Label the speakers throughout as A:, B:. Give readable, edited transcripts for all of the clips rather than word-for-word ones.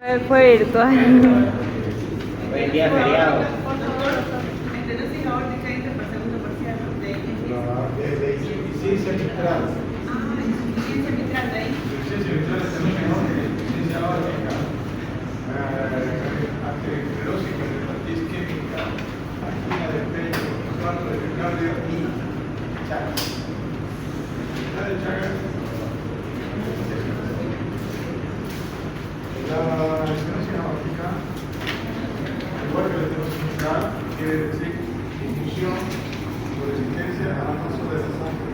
A: Fue virtual.
B: Hoy en día es feriado.
C: Estenosis aórtica interparsegundo parcial de
D: De insuficiencia mitral.
C: insuficiencia mitral de ahí.
D: Insuficiencia mitral es insuficiencia aórtica. Arteriosclerosis con hepatitis isquémica, angina de pecho, infarto de miocardio y Chagas. La de Chagas. La estenosis aórtica, igual que la estenosis mitral, quiere decir disminución o resistencia a la paso de la sangre.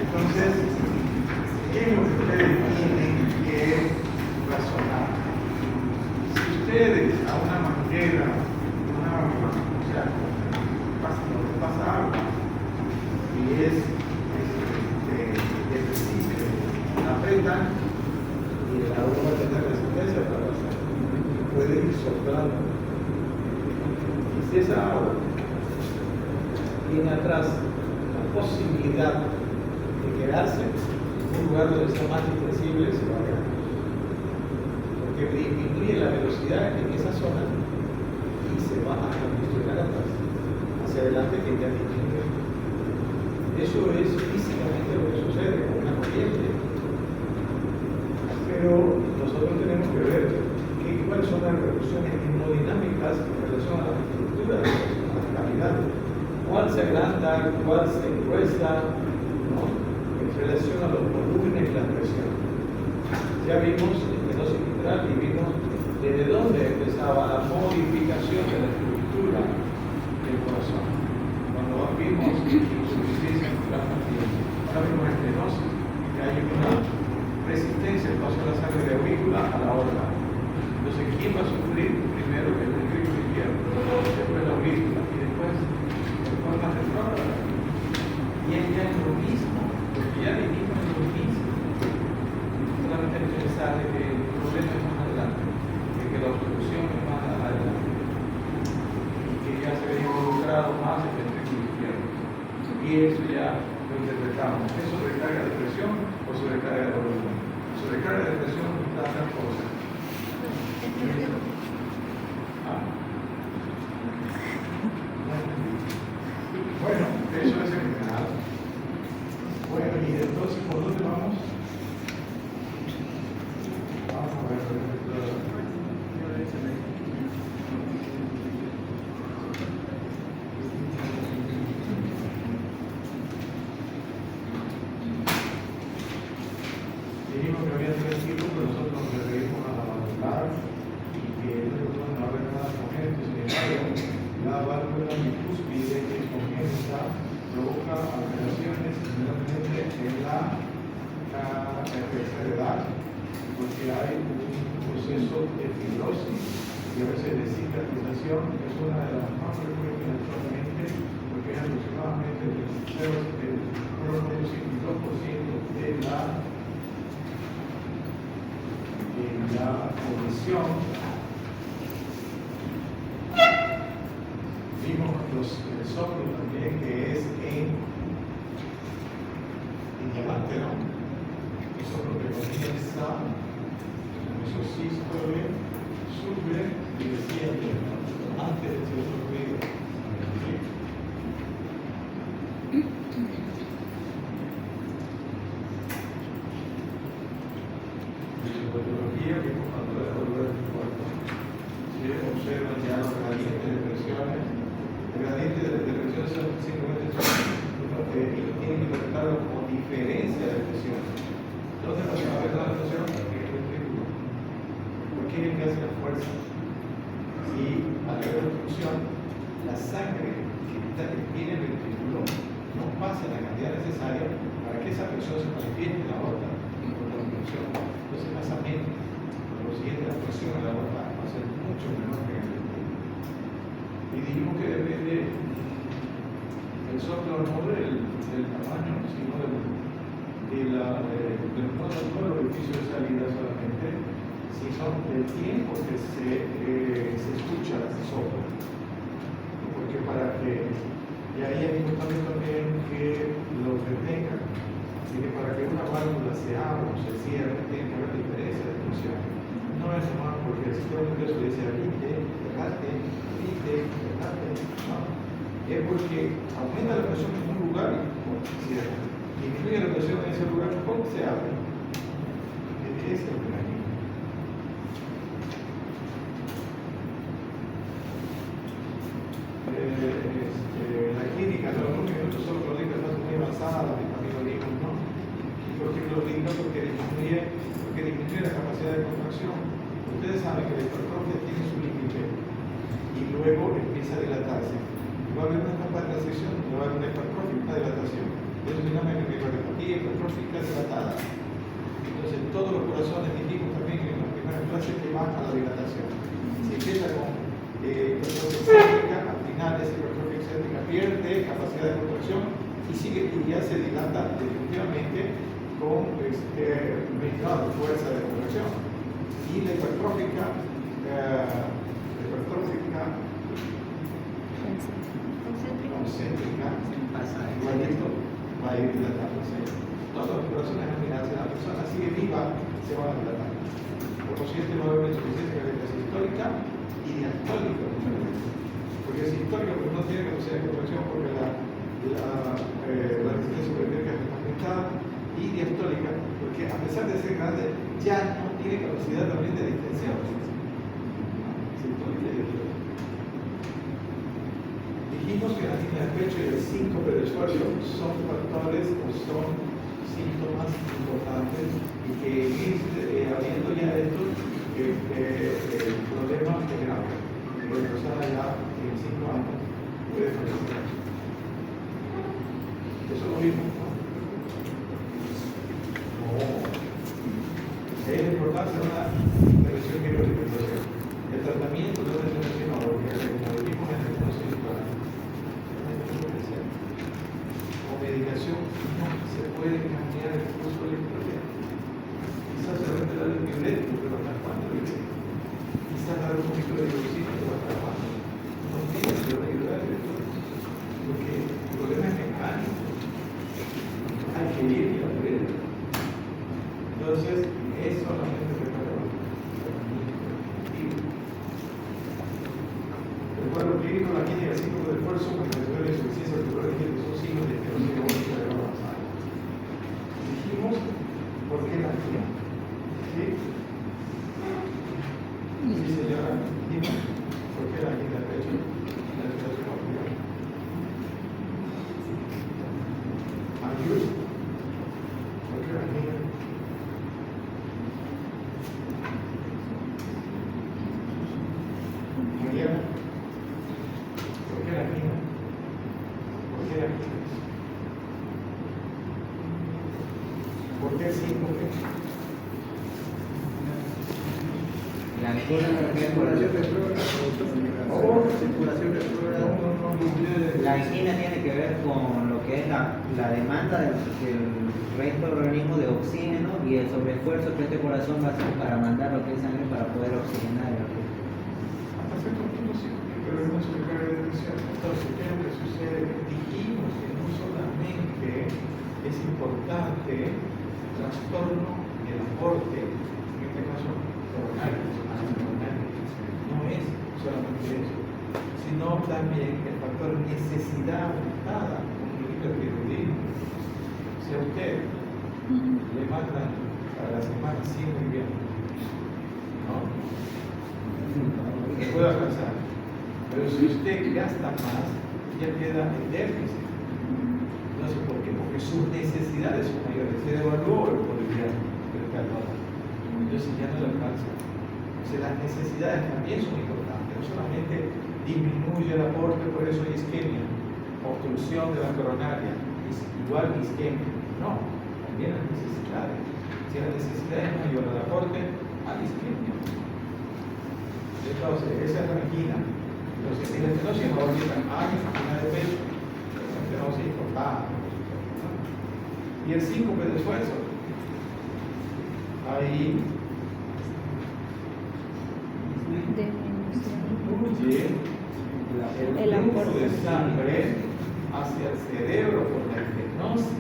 D: Entonces, ¿qué es lo que ustedes tienen que razonar? Si ustedes a una manguera, o sea, donde pasa agua, y es de recicle, apretan y el agua va a tener resistencia para pasar. Puede ir soplando. Y si esa agua tiene atrás la posibilidad de quedarse en un lugar donde sea más accesible, se va a quedar. Porque disminuye la velocidad en esa zona y se va a condicionar atrás, hacia adelante, que ya disminuye. Eso es físicamente lo que sucede con una corriente. Pero nosotros tenemos que ver cuáles son las repercusiones hemodinámicas en relación a la estructura, a la cavidad. Cuál se agranda, cuál se engruesa, ¿no? En relación a los volúmenes y la presión. Ya vimos estenosis mitral y vimos desde dónde empezaba la modificación de la estructura del corazón. Cuando vimos insuficiencia mitral también. Ahora vimos estenosis, que hay una resistencia al paso de la sangre de aurícula a la aorta. Entonces, ¿quién va a sufrir primero el ventrículo izquierdo? Después la aurícula y después de forma retrógrada. Y es ya es lo mismo, porque ya vivimos en lo mismo. Solamente hay que pensar de que el problema es más adelante, de que la obstrucción es más adelante, y que ya se ve involucrado más el ventrículo izquierdo. Y eso ya lo interpretamos. ¿Es sobrecarga de presión o sobrecarga de volumen? Sobrecarga de presión está otra cosa. Bueno, eso es en general. Bueno, y entonces, ¿por dónde vamos? Vamos a ver. Dijimos que había 3 tipos, pero nosotros nos referimos a la valvular y que no habrá nada congénito. Sin embargo, la válvula bicúspide que es congénita provoca alteraciones generalmente en la tercera edad, porque hay un proceso de fibrosis y a veces de cicatrización, que es una de las más frecuentes actualmente, porque es aproximadamente el 0,52% de la población. Vimos el soplo también, que es en diamante, ¿no? El soplo que comienza con esos sístole, sube y desciende antes de cierto ruido. Fisiopatología que cuando la volver del cuerpo se observan ya los gradientes de presiones. El gradiente de presión simplemente tienen que interpretarlo como diferencia de presión. ¿Dónde va a ver la presión? En el ventrículo. ¿Por qué es el que hace la fuerza? Si al haber obstrucción, la sangre que tiene el ventrículo no pasa la cantidad necesaria para que esa presión se manifieste en la aorta por la obstrucción. Entonces pasa menos. Por lo siguiente, la presión en la aorta va a ser mucho menor que en el ventrículo. Y dijimos que depende el soplo no del tamaño, sino no del orificio de salida solamente, si son del tiempo que se Seguramente eso dice alite, ¿no? Es porque aumenta la presión en un lugar y cierra. Disminuye la presión en ese lugar, ¿cómo se abre? Ese es el mecanismo. La clínica, los números son clorhidratos muy avanzados, de camilolismo, ¿no? ¿Y por qué clorhidrato? Porque disminuye la capacidad de contracción. Ustedes saben que la hipertrofia tiene su límite y luego empieza a dilatarse. Va a haber una etapa de transición, va a haber una hipertrofia y una dilatación. Eso se llama hipertrofia hipertrófica dilatada. Entonces, todos los corazones dijimos también en la primera clase que van a la dilatación. Si empieza con hipertrofia excéntrica, al final esa hipertrofia excéntrica pierde capacidad de contracción y sigue y ya se dilata definitivamente con menor fuerza de contracción. Y la hipertrófica concéntrica igualito va a ir dilatándose. Todos los corazones al final, si la persona sigue viva, se van a dilatar. Por consiguiente, va a haber una insuficiencia cardíaca sistólica y diastólica. Porque es histórica porque no tiene capacidad de contracción porque la resistencia cardíaca es aumentada, y diastólica porque a pesar de ser grande ya no tiene capacidad también de distensión. Sistólica y diastólica. Dijimos que la angina de pecho y el síncope de esfuerzo son factores o son síntomas importantes y que habiendo ya estos problemas de grave, la persona ya en 5 años puede fallecer. Eso lo vimos, ¿no? Es importante una intervención quirúrgica. El tratamiento de una intervención quirúrgica, como dijimos en el conocimiento, o medicación, no se puede cambiar el curso de la historia. Quizás se va a enterar el violeto, pero hasta cuándo el violeto. Quizás dar un poquito de dioxina, pero hasta cuándo. No tiene que ayudar el violeto, porque el problema es mecánico. Hay que ir y aprender. Entonces, es solamente preparar el cuadro clínico, la química, el ciclo de esfuerzo, manifestación de insuficiencia articular y que son signos de esclerosis aórtica de grado avanzado. Dijimos por qué la angina. ¿Sí? Sí, señora, dijimos por qué la angina de pecho y la esclerosis aórtica. Ayuda. ¿Por qué la angina? Mariana, ¿por qué la angina? ¿Por qué la angina? ¿Por qué el síncope?
B: La angina
A: Circulación retrógrada.
B: La angina tiene que ver con lo que es la demanda del resto del organismo de oxígeno y el sobreesfuerzo que este corazón va a hacer para mandar lo que es sangre para poder oxigenar el organismo.
D: Hasta cierto punto sí, pero es una sobrecarga de tensión. Entonces, ¿qué es lo que sucede? Dijimos que no solamente es importante el trastorno y el aporte, en este caso coronario, no es solamente eso, sino también el factor necesidad aumentada, como el hipertiroidismo. Si a usted le mandan para la semana 100 muy bien, ¿no? Que pueda alcanzar. Pero si usted gasta más, ya queda en déficit. Entonces, ¿por qué? Porque sus necesidades son mayores. Se devaluó el poder del calor. Entonces ya no le alcanza. Entonces las necesidades también son importantes. No solamente disminuye el aporte, por eso hay isquemia, obstrucción de la coronaria, es igual isquemia. No, también las necesidades. Si la necesidad es mayor al aporte, hay isquemia. Entonces, esa es la angina. Entonces, en la estenosis aórtica hay angina de pecho, la estenosis importante. Y el síncope de esfuerzo. Ahí disminuye el flujo de sangre hacia el cerebro por la estenosis.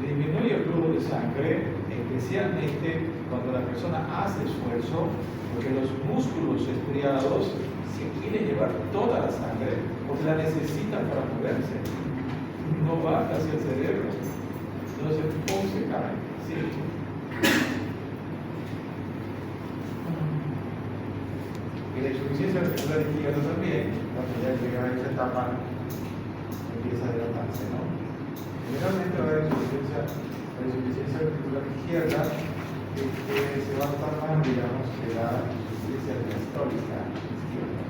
D: Disminuye el flujo de sangre en especialmente cuando la persona hace esfuerzo, porque los músculos estriados se quieren llevar toda la sangre porque la necesitan para moverse. No va hacia el cerebro. Entonces, ¿cómo se cae? Sí. Y la insuficiencia reticular izquierda también, cuando ya llega a esa etapa, empieza a dilatarse, ¿no? Generalmente va a haber insuficiencia reticular izquierda que se va a notar más, digamos, que la insuficiencia diastólica izquierda,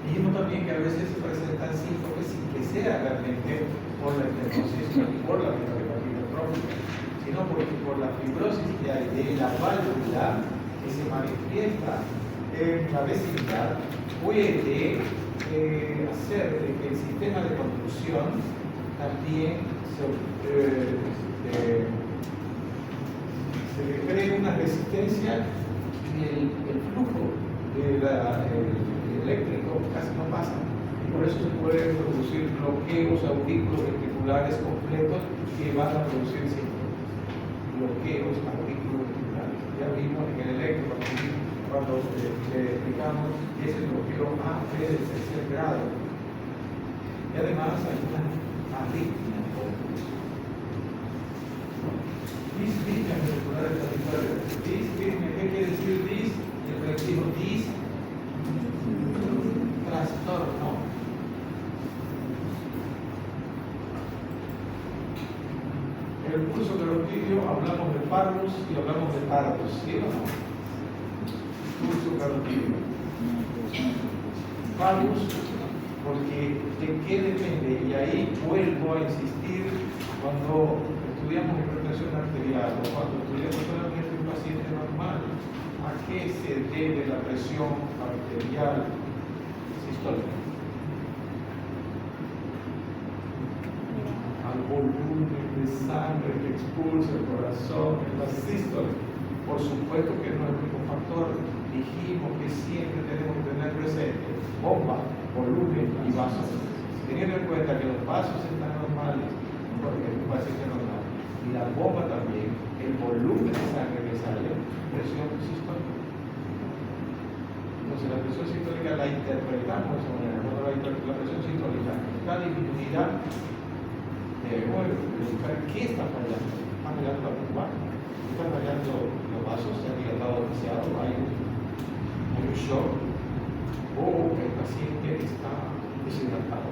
D: dijimos también que a veces se presentan síntomas sin que sea realmente por la estenosis o por la hepatitis trófica, sino porque por la fibrosis que hay de la válvula que se manifiesta en la vecindad puede hacer de que el sistema de conducción también se le cree una resistencia y el flujo eléctrico casi no pasa. Y por eso se pueden producir bloqueos auriculoventriculares completos que van a producir síntomas. Bloqueos auriculoventriculares. Ya vimos en el electro cuando explicamos que es el bloqueo A, B del tercer grado. Y además hay una arritmia por eso. Disritmia ventricular estaticular. Disritmia, ¿qué quiere decir dis? El prefijo dis. Trastorno. En el curso carotidio hablamos de parvus y hablamos de pardos, ¿sí o no? Curso carotidio. Parvus, porque de qué depende, y ahí vuelvo a insistir cuando estudiamos hipertensión arterial o cuando estudiamos solamente un paciente normal, ¿a qué se debe la presión arterial sistólica? Al volumen de sangre que expulsa el corazón en la sístole. Por supuesto que no es el único factor. Dijimos que siempre tenemos que tener presente bomba, volumen y vasos. Teniendo en cuenta que los vasos están normales, porque es un paciente normal, y la bomba también, el volumen de sangre que sale, presión sistólica. Entonces la presión sistólica la interpretamos de esa manera. Cuando la presión sistólica está disminuida, debemos buscar qué está fallando. Está fallando la bomba, está fallando los vasos, se han dilatado demasiado, hay un shock, o el paciente está deshidratado.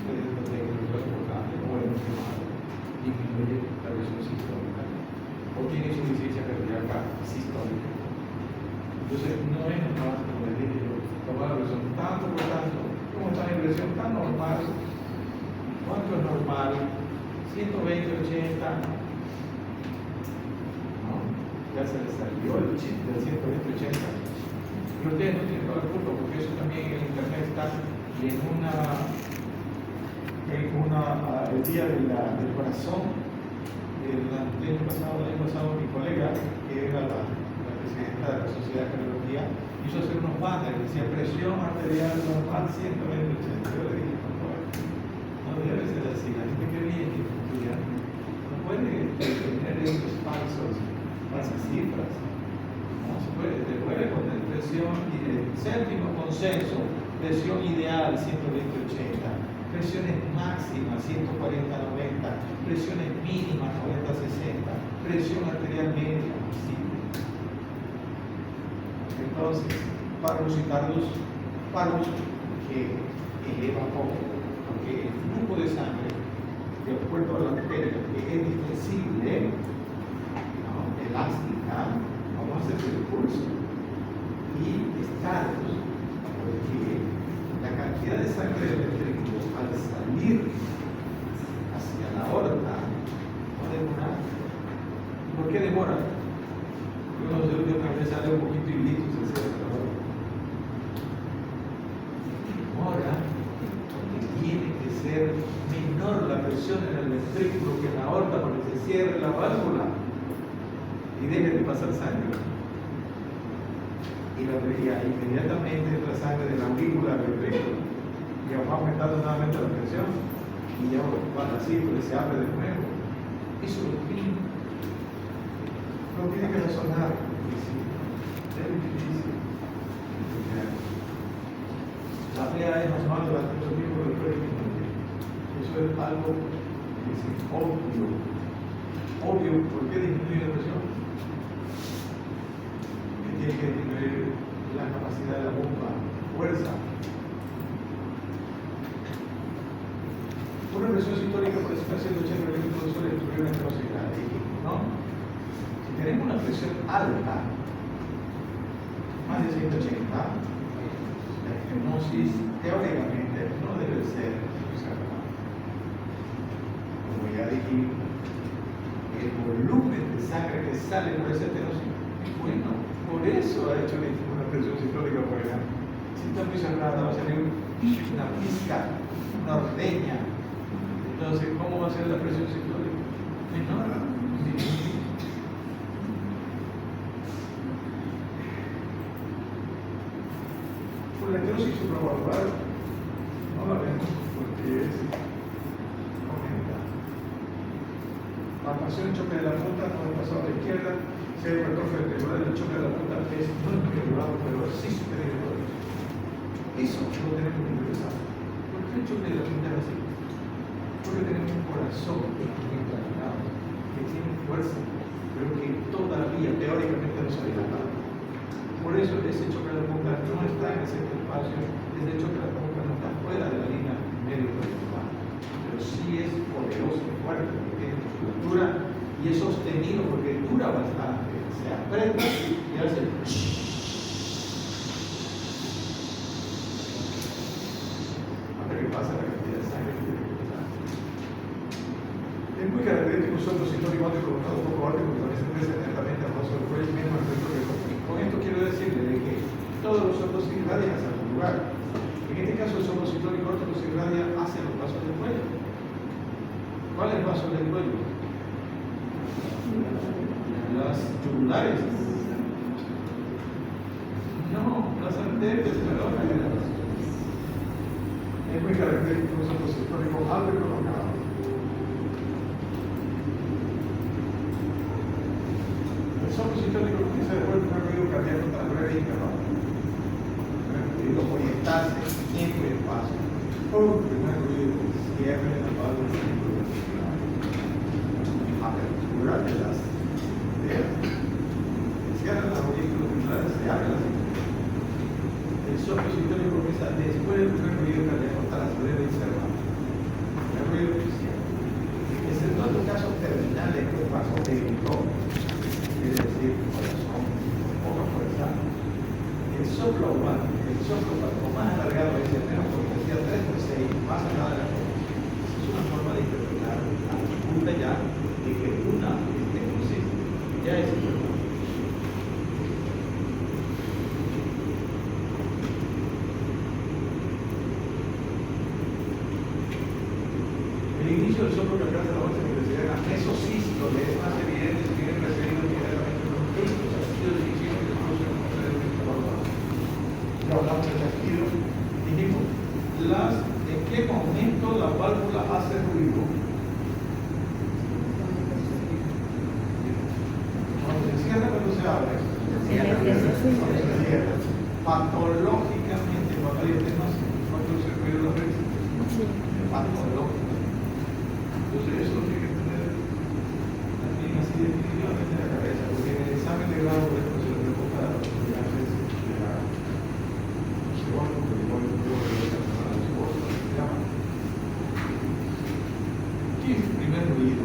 D: Desde que lo es importante, o enfermado, disminuye la presión sistólica, o tiene insuficiencia cardíaca sistólica. Entonces, no es normal, como les dije yo, tomar la presión tanto por tanto, como está en presión tan normal. ¿Cuánto es normal? 120, 80. ¿No? Ya se les salió el chip del 120, 80. Pero ustedes no tienen toda la culpa, porque eso también en internet está y en el día del corazón, el año pasado, mi colega, que era la presidenta de la Sociedad de Cardiología, hizo hacer unos banners, decía presión arterial normal 120/80. Yo le dije, no debe ser así, la gente que viene a estudiar no puede tener estos falsas cifras. No se puede, se puede poner presión, séptimo consenso, presión ideal 120/80. Presiones máximas 140/90, presiones mínimas 40/60, presión arterial media, ¿sí? Entonces, parvus y parvus que eleva poco, porque el flujo de sangre de acuerdo a la arteria que es defensible, ¿no? Elástica, vamos a hacer el pulso, y estados, porque la cantidad de sangre del ventrículo al salir hacia la aorta no demora. ¿Por qué demora? Porque uno se lo que sale un poquito y listo, se cierra la aorta. Demora porque tiene que ser menor la presión en el ventrículo que en la aorta para que se cierre la válvula y deje de pasar sangre. Y inmediatamente entra sangre de la aurícula al ventrículo y va aumentando nuevamente la presión. y ya cuando así pues, se abre de nuevo. Eso lo tiene que razonar. Es difícil. La PA es normal durante mucho tiempo del régimen. Eso es algo obvio. Obvio, ¿por qué disminuye la presión? Que tiene que disminuir la capacidad de la bomba, fuerza. Una presión sistólica por encima de 180 milímetros suele destruir una velocidad, ¿no? Si tenemos una presión alta, más de 180, la hipnosis teóricamente no debe ser observada. Como ya dijimos, el volumen de sangre que sale por esa estenosis es bueno. Por eso ha hecho una presión sistólica buena. Si está muy cerrada, va a salir una pizca, una ordeña. Entonces, ¿cómo va a ser la presión sistólica? Menor. Por la estenosis supravalvular no la vemos porque es aumenta. Palpación, choque de la punta, no pasado a la izquierda, si hay hipertrofia vertebral, el choque de la punta es no es muy elevado, pero sí superior. Eso lo tenemos que interesar. ¿Por qué el choque de la punta es así? Porque tenemos un corazón que tiene fuerza, pero que todavía teóricamente no se ha dilatado. Por eso ese choque de la punta no está en ese espacio, ese choque de la punta no está fuera de la línea medio vertebral, pero sí es poderoso, fuerte, porque tiene musculatura y es sostenido porque dura bastante, se aprieta y hace hasta que pasa la cantidad de sangre que tiene que pasar. Es muy característico un soplo sistólico alto colocado un poco alto porque también se crece atentamente al paso del cuello y mismo el efecto que con esto quiero decirle de que todos los soplos se irradian hacia algún lugar. En este caso el soplo sistólico alto se irradia hacia los vasos del cuello. ¿Cuál es el vaso del cuello? Las yugulares. No, las arterias, perdón. Es muy característico un soplo sistólico alto y prolongado. El soplo sistólico comienza después de un ruido cardíaco tan breve y intervalo. Ruido orientarse, tiempo y espacio. Primer ruido, cierre de la válvula, apertura de las venas. Cierran las aurículas ventrales, se abren las aurículas. El soplo sistólico comienza después del primer ruido cardíaco hasta la breve y cerrada. El ruido inicial. Exceptuando casos terminales que paso técnico, es decir, corazón, poca fuerza, el soplo aguante, el soplo cuanto más alargado es el menos potencia 3 por 6, más allá de la forma. Es una forma de interpretar la punta ya de que una estenosis ya es importante. El inicio del soplo que alcanza la bolsa de crecer a mesosístole es más evidente si viene precedido inmediatamente por un chasquido de inicio que después se conoce de esta forma. Ya hablamos de chasquido. Dijimos, ¿en qué momento la válvula hace ruido? Cuando se cierra, cuando se abre. Cuando se cierra. Patológicamente, cuando hay estenosis, ¿cuánto se ruido la vez? Patológicamente. Entonces eso lo tiene que tener también así definitivamente en la cabeza, porque en el examen de grado de esto se lo pregunta a los estudiantes de la psicólogo, que igual yo de la persona de psicólogo, se llama. ¿Qué es el primer ruido?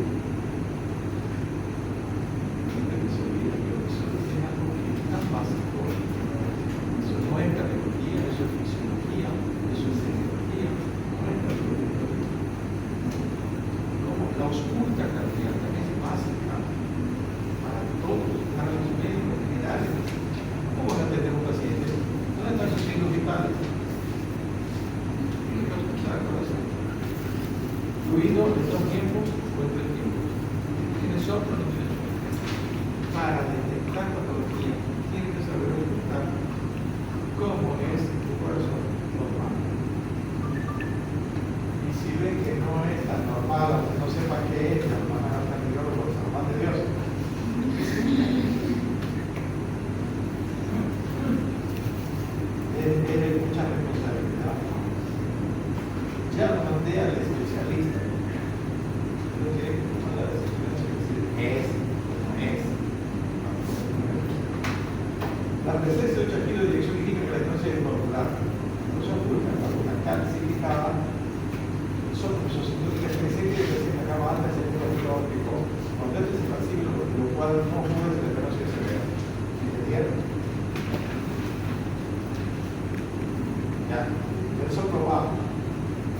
D: Siempre se olvida, pero eso es algo que es tan básico. Eso no es categoría, eso es fisiología, eso es tecnología, no es categoría. La ausculta cardíaca es básica para todos, para los médicos generales. ¿Cómo van a atender un paciente? ¿Dónde están sus signos vitales? Tienen que auscultar el corazón. Fluido en 2 tiempos o en 3 tiempos. ¿Tiene soplo o no tiene soplo? Para detectar patología, tienen que saber auscultar cómo es tu corazón normal. Y si ven que no es pide al especialista. No tiene que tomar la decisión si es o no es. La presencia de 8 kilos de dirección indica que la distancia es molecular. No se oculta, la calcio indicaba son sustitutos específicos que se acaba antes del núcleo óptico. Cuando este es impasible, lo cual no es de fenosis severa. ¿Entendieron? Ya, el soplo bajo,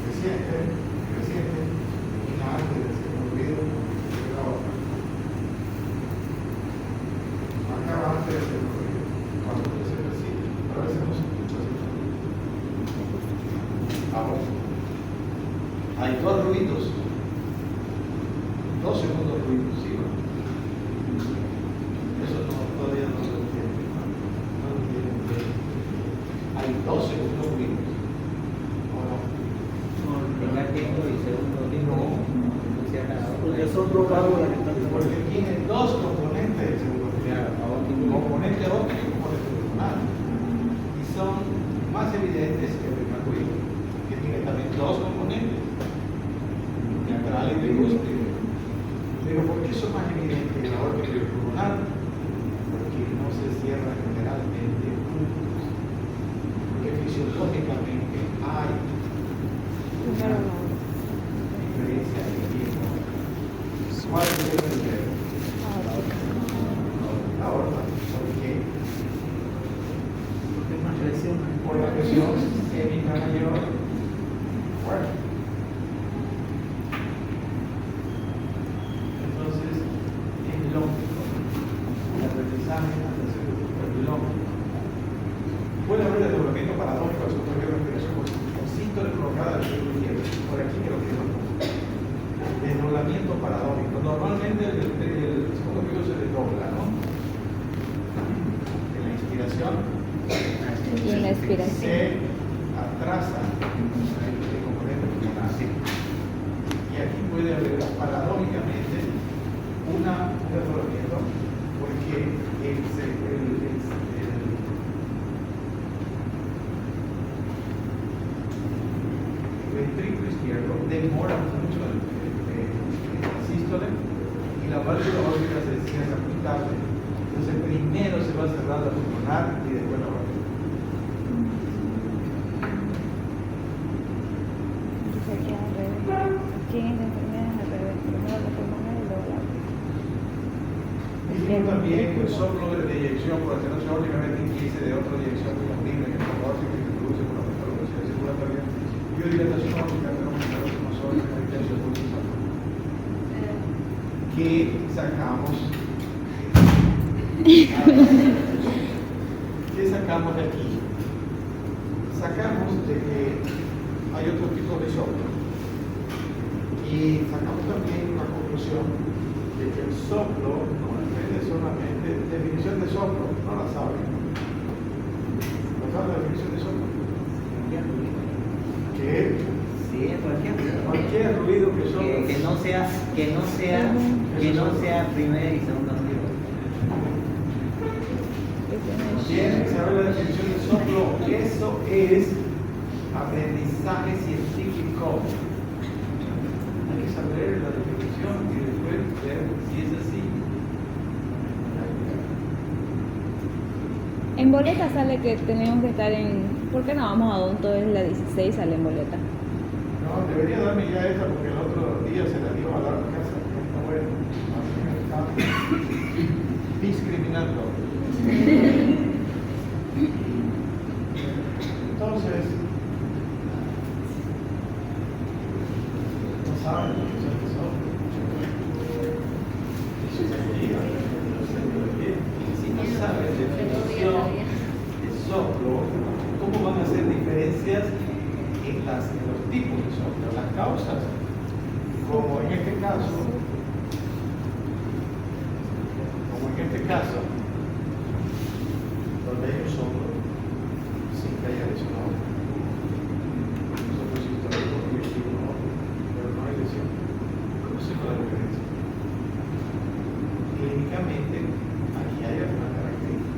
D: creciente, y antes de ser ruido, acaba antes de ser ruido, cuando se percibe, pero a veces no se escucha. Ahora, hay dos ruidos, 2 segundos ruidos, ¿sí? Eso todavía no se entiende. No lo entienden bien. Hay 2 segundos ruidos. ¿O no?
B: Primer tiempo y segundo tiempo.
A: Porque son dos válvulas que están
D: Porque tiene 2 componentes del segundo ruido. Componente óptico y componente pulmonar. Y son más evidentes que el primer ruido, que tiene también 2 componentes. Teatral y lingüístico. Pero ¿por qué son más evidentes que la óptica y el pulmonar? Porque no se cierra generalmente juntos. Porque fisiológicamente hay una diferencia de tiempo. ¿Cuál es el primero? La aorta. ¿Por qué?
B: Es más presión.
D: Por la presión sistémica mayor. Bueno. Entonces, es lógico. El aprendizaje es lógico. Puede haber desdoblamiento paradójico al segundo de respiración con síntoma provocada del cerebro izquierdo. Por aquí que lo que desdoblamiento paradójico. Normalmente el segundo pico se desdobla, ¿no? En la inspiración.
E: Y en la expiración.
D: Se atrasa el componente pulmonar. Y aquí puede haber paradójicamente un desdoblamiento porque el ventrículo izquierdo demora mucho el sístole y la válvula aórtica se cierra muy tarde. Entonces primero se va a cerrar la pulmonar y después la válvula.
E: Aquí en esta enfermedad es al revés. Primero la pulmonar y luego la
D: Y también el soplo de eyección por alteración ópticamente inquiese de otra dirección muy horrible que es que se produce por la metodología circulatoria. Biodilatación óptica, pero no solo en el caso de que sacamos. ¿Qué sacamos de aquí? Sacamos de que hay otro tipo de soplo. Y sacamos también una conclusión de que el soplo no depende solamente, definición de soplo, no la saben. ¿No saben la definición de soplo? ¿Qué?
B: Sí,
D: Cualquier ruido que sople.
B: que no sea primer y segundo ruido.
D: Tienen que saber la definición de soplo. Eso es aprendizaje científico. Hay que saber la definición y después ver si es así.
E: En boleta sale que tenemos que estar en. ¿Por qué no vamos a Odonto? Es la 16, sale en boleta.
D: No, debería darme ya esta porque el otro día se la dio a la casa. Está bueno. Está discriminando. Entonces, no saben lo que son los soplos. Eso es mentira. Si no saben definición de soplo, ¿cómo van a hacer diferencias en los tipos de soplo, las causas? Como en este caso, donde hay un soplo, sin que haya lesión, un soplo sistólico, pero no hay lesión. Conocemos la diferencia. Clínicamente, aquí hay alguna característica.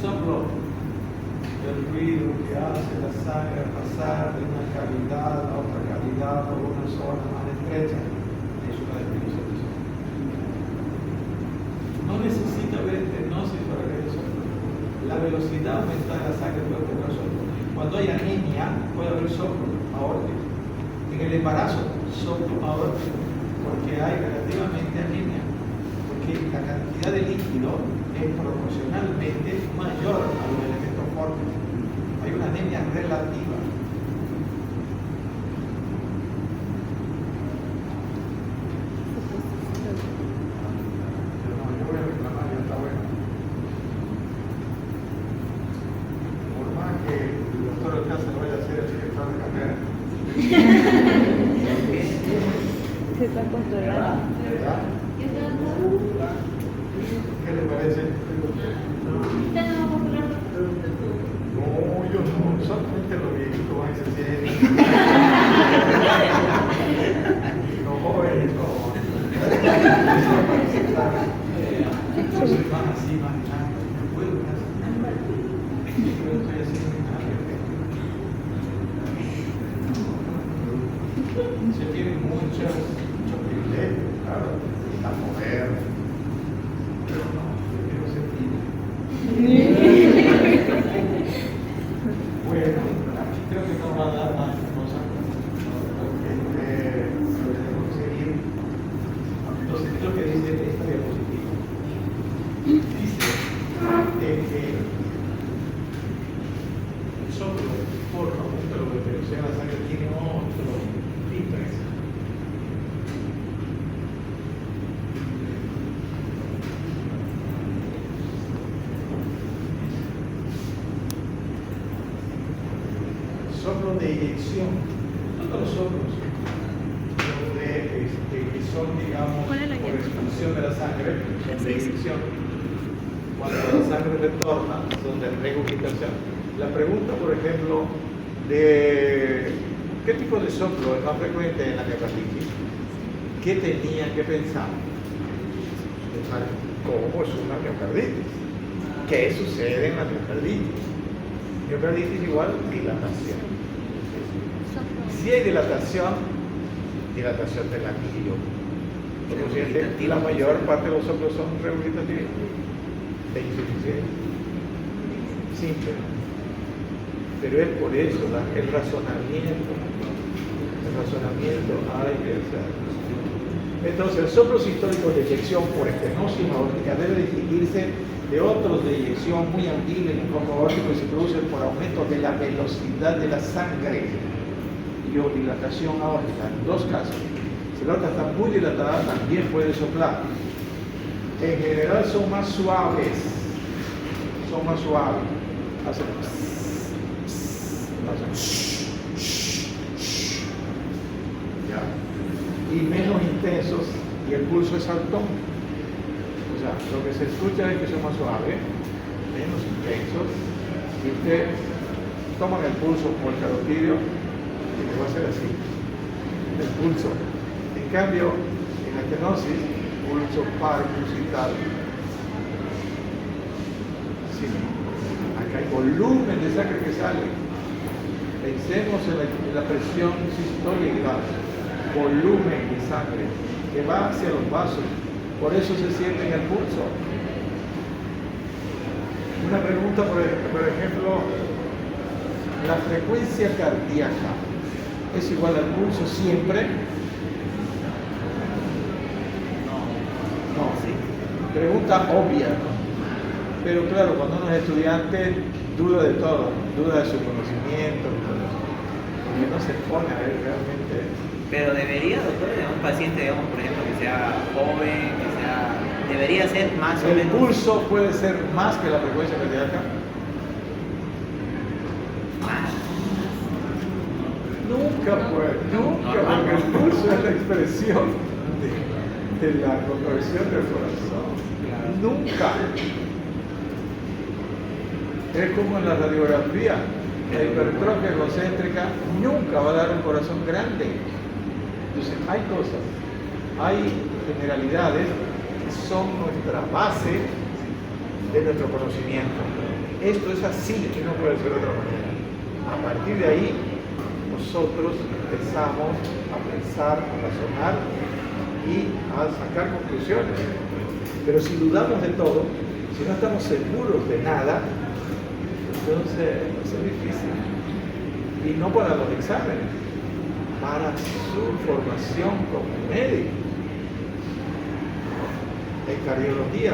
D: Soplo, el ruido lo que hace la sangre pasar de una cavidad a otra cavidad o una zona más estrecha es una disminución. No necesita ver estenosis para ver eso. La velocidad aumentada de la sangre puede provocar soplo. Cuando hay anemia puede haber soplo aórtico. En el embarazo, soplo aórtico, porque hay relativamente anemia, porque la cantidad de líquido es proporcionalmente mayor a los elementos fórmicos. Hay una anemia relativa. Yo voy a reclamar, ya está bueno. Por más que el doctor Alcázar vaya a ser el secretario de carrera,
E: Se está postulando.
D: ¿verdad? ¿Qué le parece? No, yo no, solamente los viejitos van a ser los jóvenes no. Yo soy más así, más grande, no puedo más. Yo estoy haciendo un cambio. Se tienen muchos privilegios, claro, la mujer, pero no, yo quiero sentir. Bueno, creo que no va a dar más cosas. Tenemos que seguir. Entonces, creo que dice esta diapositiva. Dice que el soplo por aumento de la velocidad de la sangre tiene otro feedback. Soplo de eyección. Todos los soplos que son, digamos,
E: ¿Cuál es la
D: por
E: que-
D: expulsión de la sangre, son de eyección. Cuando la sangre retorna, son de regurgitación. La pregunta, por ejemplo, de qué tipo de soplo es más frecuente en la miocarditis, ¿qué tenía que pensar? ¿Cómo es una miocarditis? ¿Qué sucede en la miocarditis? Miocarditis igual dilatación. Si hay dilatación del anillo. Por consiguiente, la mayor parte de los soplos son regurgitativos. De insuficiencia. Simple. Pero es por eso, el razonamiento hay que hacer. Entonces, el soplo sistólico de eyección por estenosis aórtica debe distinguirse de otros de eyección muy antiguos en el foco aórtico y se producen por aumento de la velocidad de la sangre y o dilatación aórtica. En dos casos. Si la aorta está muy dilatada, también puede soplar. En general son más suaves. Hacen ¿ya? Y menos intensos y el pulso es altón. O sea, lo que se escucha es que son más suaves, menos intensos, y usted toma el pulso por el carotidio y le va a hacer así, el pulso. En cambio, en la estenosis, pulso parmusital. Sí, acá hay volumen de sangre que sale. Pensemos en la presión sistólica, volumen de sangre que va hacia los vasos. Por eso se siente en el pulso. Una pregunta, por ejemplo, ¿la frecuencia cardíaca es igual al pulso siempre? No, sí. Pregunta obvia, ¿no? Pero claro, cuando uno es estudiante, duda de todo, duda de su conocimiento, porque no se pone a ver realmente.
B: Pero debería, doctor, un paciente, digamos, por ejemplo, que sea joven, debería ser más o
D: ¿El
B: menos.
D: pulso puede ser más que la frecuencia cardíaca?
B: Más.
D: Nunca puede, porque el pulso es la expresión de la conversión del corazón. Nunca. Es como en la radiografía, la hipertrofia concéntrica nunca va a dar un corazón grande. Entonces hay cosas, hay generalidades que son nuestra base de nuestro conocimiento. Esto es así y no puede ser de otra manera. A partir de ahí, nosotros empezamos a pensar, a razonar y a sacar conclusiones. Pero si dudamos de todo, si no estamos seguros de nada, entonces va a ser difícil. Y no para los exámenes, para su formación como médico. En cardiología,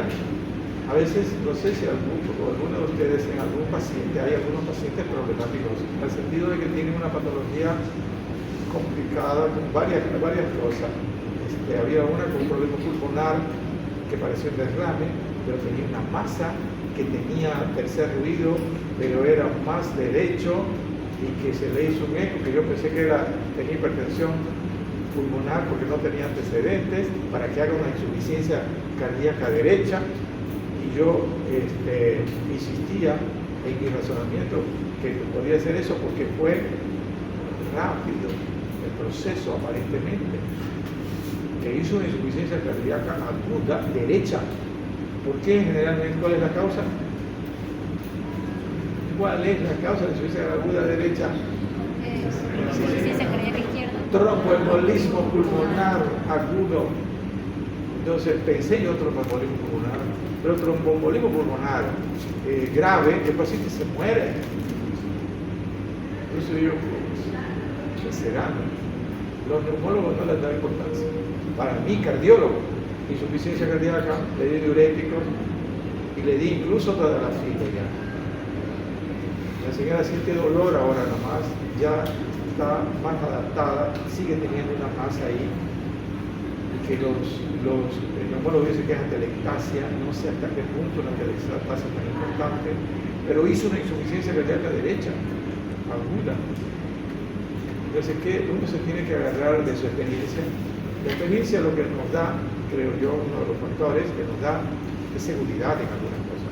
D: a veces, no sé si alguno de ustedes en algún paciente, hay algunos pacientes problemáticos, en el sentido de que tienen una patología complicada con varias cosas. Había una con un problema pulmonar que parecía un derrame, pero tenía una masa que tenía tercer ruido, pero era más derecho y que se le hizo un eco, que yo pensé que tenía hipertensión pulmonar porque no tenía antecedentes, para que haga una insuficiencia cardíaca derecha. Y yo insistía en mi razonamiento que podía ser eso porque fue rápido el proceso aparentemente, que hizo una insuficiencia cardíaca aguda derecha. ¿Por qué generalmente? ¿Cuál es la causa? ¿Cuál es la causa de la insuficiencia aguda derecha?
F: Insuficiencia cardíaca izquierda.
D: Tromboembolismo pulmonar agudo. Entonces pensé yo tromboembolismo pulmonar, pero tromboembolismo pulmonar grave, el paciente se muere. Entonces yo, ¿qué será? Los neumólogos no les dan importancia. Para mí, cardiólogo, insuficiencia cardíaca, le di diuréticos y le di incluso tadalafila ya. La señora siente dolor ahora nomás, ya está más adaptada, sigue teniendo una masa ahí, y que los neumólogos dicen que es atelectasia, no sé hasta qué punto la atelectasia es tan importante, pero hizo una insuficiencia cardíaca derecha, aguda. Entonces, ¿qué? Uno se tiene que agarrar de su experiencia. La experiencia lo que nos da, creo yo, uno de los factores que nos da es seguridad en algunas cosas,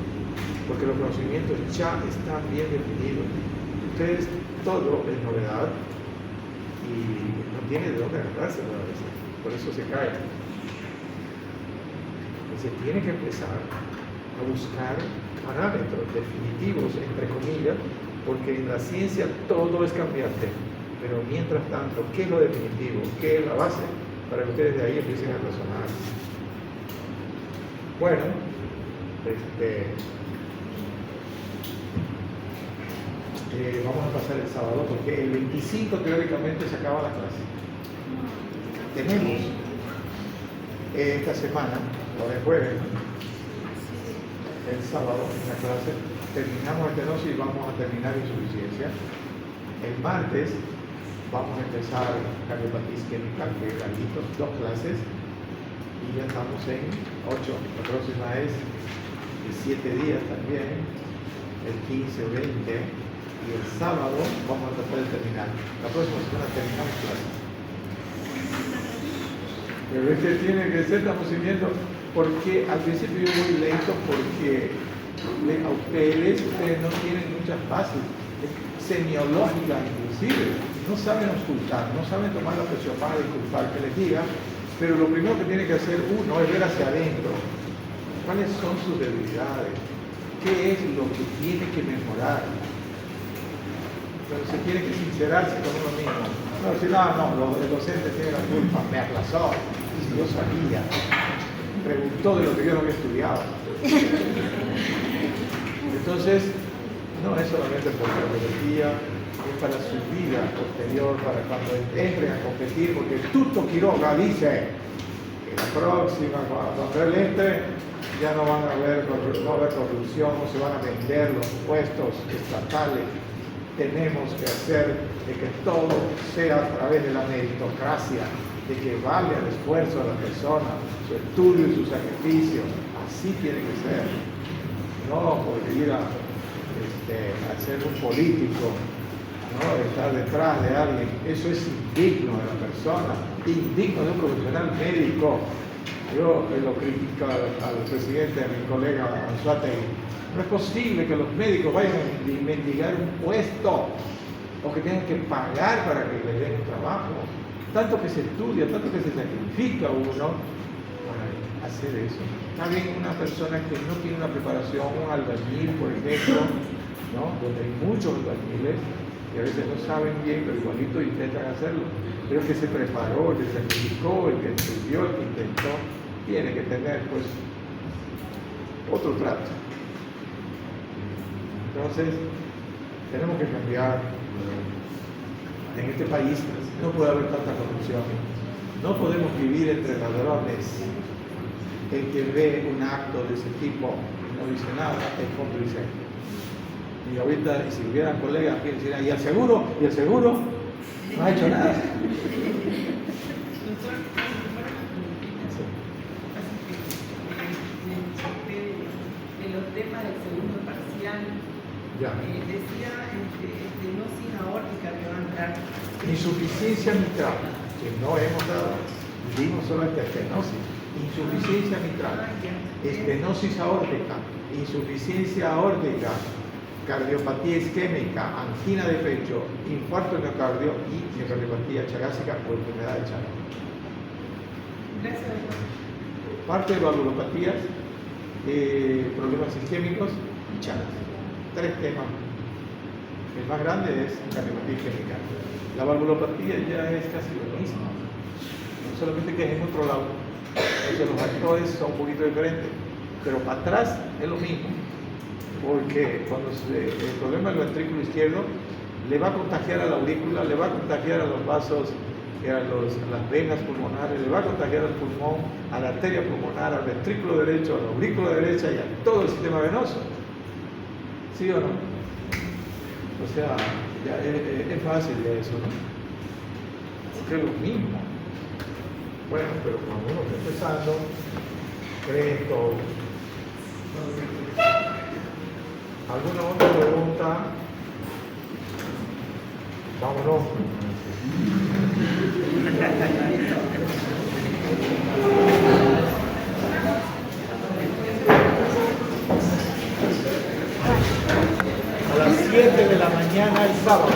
D: porque los conocimientos ya están bien definidos. Ustedes, todo es novedad y no tiene de dónde agarrarse a veces, por eso se cae. Entonces tiene que empezar a buscar parámetros definitivos, entre comillas, porque en la ciencia todo es cambiante. Pero mientras tanto, ¿qué es lo definitivo? ¿Qué es la base? Para que ustedes de ahí empiecen a razonar. Bueno, vamos a pasar el sábado, porque el 25 teóricamente se acaba la clase. Tenemos esta semana, o el jueves, el sábado, en la clase, terminamos estenosis y vamos a terminar insuficiencia. El martes vamos a empezar cardiopatía isquémica, que es larguito, 2 clases, y ya estamos en 8. La próxima es de 7 días también, el 15 o 20, y el sábado vamos a tratar de terminar. La próxima semana terminamos clases. Pero es que tiene que ser, estamos siguiendo, porque al principio yo voy lento porque a ustedes no tienen muchas bases, semiológicas inclusive. No saben auscultar, no saben tomar la presión para disculpar que les diga, pero lo primero que tiene que hacer uno es ver hacia adentro. ¿Cuáles son sus debilidades? ¿Qué es lo que tiene que mejorar? Pero se tiene que sincerarse con uno mismo. No decir, no, el docente tiene la culpa, me aplazó, yo sabía, preguntó de lo que yo no había estudiado. Entonces, no es solamente por cardiología, es para su vida posterior, para cuando entren a competir, porque Tuto Quiroga dice que la próxima, cuando él entre, ya no van a haber corrupción, no se van a vender los puestos estatales. Tenemos que hacer de que todo sea a través de la meritocracia, de que vale el esfuerzo de la persona, su estudio y su sacrificio. Así tiene que ser. No por ir a ser un político, ¿no? Estar detrás de alguien. Eso es indigno de la persona, indigno de un profesional médico. Yo lo critico al presidente, a mi colega Anzuategui. No es posible que los médicos vayan a mendigar un puesto o que tengan que pagar para que les den un trabajo. Tanto que se estudia, tanto que se sacrifica uno para hacer eso. Está bien una persona que no tiene una preparación, un albañil, por ejemplo, ¿no? Donde hay muchos albañiles, y a veces no saben bien, pero igualito intentan hacerlo. Pero el que se preparó, el que se sacrificó, el que estudió, el que intentó, tiene que tener pues otro trato. Entonces, tenemos que cambiar. En este país no puede haber tanta corrupción. No podemos vivir entre ladrones. El que ve un acto de ese tipo y no dice nada es cómplice. Y ahorita, y si hubieran colegas que decían, ¿y el seguro? ¿Y el seguro? No ha hecho nada.
C: En los temas del segundo parcial,
D: Ya.
C: decía estenosis aórtica que va a entrar.
D: Insuficiencia mitral, que no hemos dado, dimos solo esta estenosis. Insuficiencia mitral, estenosis aórtica, insuficiencia aórtica, cardiopatía isquémica, angina de pecho, infarto de miocardio y miocardiopatía chagásica por enfermedad de Chagas.
C: Gracias, doctor.
D: Parte de valvulopatías, problemas isquémicos y Chagas. 3 temas. El más grande es cardiopatía isquémica. La valvulopatía ya es casi lo mismo, solamente que es en otro lado. Entonces los actores son un poquito diferentes, pero para atrás es lo mismo, porque cuando el problema del ventrículo izquierdo le va a contagiar a la aurícula, le va a contagiar a los vasos, a las venas pulmonares, le va a contagiar al pulmón, a la arteria pulmonar, al ventrículo derecho, a la aurícula derecha y a todo el sistema venoso. ¿Sí o no? O sea, ya es fácil de eso, ¿no? Porque es lo mismo. Bueno, pero cuando uno está empezando, cree todo. ¿Alguna otra pregunta? Vámonos. A las 7 de la mañana el sábado.